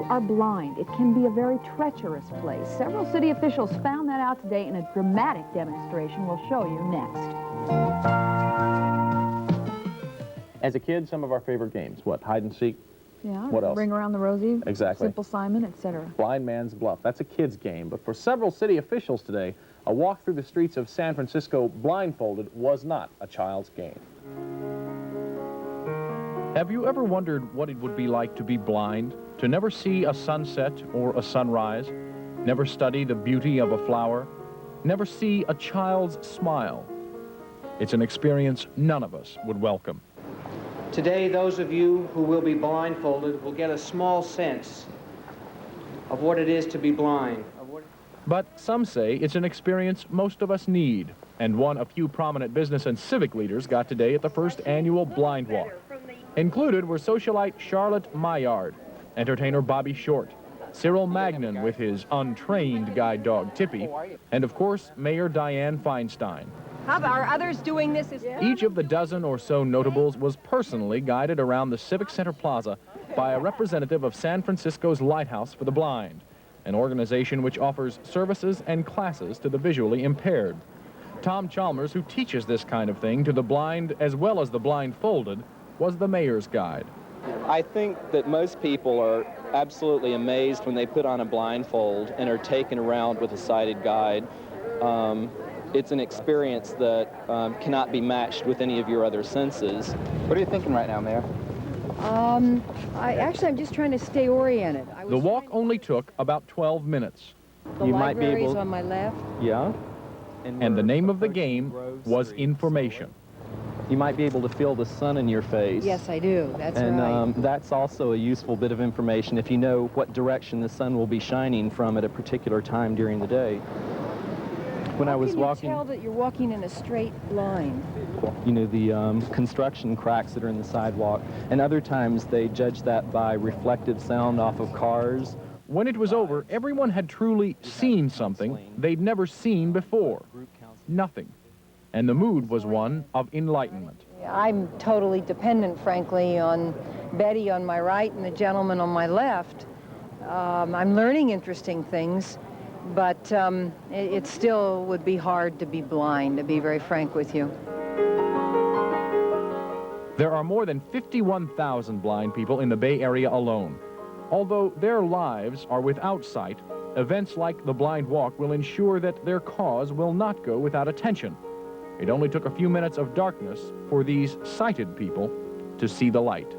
are blind, it can be a very treacherous place. Several city officials found that out today in a dramatic demonstration we'll show you next. As a kid, some of our favorite games, what, hide and seek? Yeah, what else? Ring Around the Rosie, Exactly. Simple Simon, etc. Blind Man's Bluff. That's a kid's game, but for several city officials today, a walk through the streets of San Francisco blindfolded was not a child's game. Have you ever wondered what it would be like to be blind, to never see a sunset or a sunrise, never study the beauty of a flower, never see a child's smile? It's an experience none of us would welcome. Today, those of you who will be blindfolded will get a small sense of what it is to be blind. But some say it's an experience most of us need, and one a few prominent business and civic leaders got today at the first annual Blind Walk. Included were socialite Charlotte Maillard, entertainer Bobby Short, Cyril Magnan with his untrained guide dog Tippy, and of course Mayor Dianne Feinstein. How are others doing this? Each of the dozen or so notables was personally guided around the Civic Center Plaza by a representative of San Francisco's Lighthouse for the Blind, an organization which offers services and classes to the visually impaired. Tom Chalmers, who teaches this kind of thing to the blind as well as the blindfolded, was the mayor's guide. I think that most people are absolutely amazed when they put on a blindfold and are taken around with a sighted guide. It's an experience that cannot be matched with any of your other senses. What are you thinking right now, Mayor? I'm just trying to stay oriented. The walk only took about 12 minutes. The library's on my left. Yeah. And the name of the game was Information. You might be able to feel the sun in your face. Yes, I do. That's and, right. that's also a useful bit of information if you know what direction the sun will be shining from at a particular time during the day. When I was walking, How can you tell that you're walking in a straight line? You know, the construction cracks that are in the sidewalk, and other times they judge that by reflective sound off of cars. When it was over, everyone had truly seen something they'd never seen before. Nothing. And the mood was one of enlightenment. I'm totally dependent, frankly, on Betty on my right and the gentleman on my left. I'm learning interesting things, but it still would be hard to be blind, to be very frank with you. There are more than 51,000 blind people in the Bay Area alone. Although their lives are without sight, events like the Blind Walk will ensure that their cause will not go without attention. It only took a few minutes of darkness for these sighted people to see the light.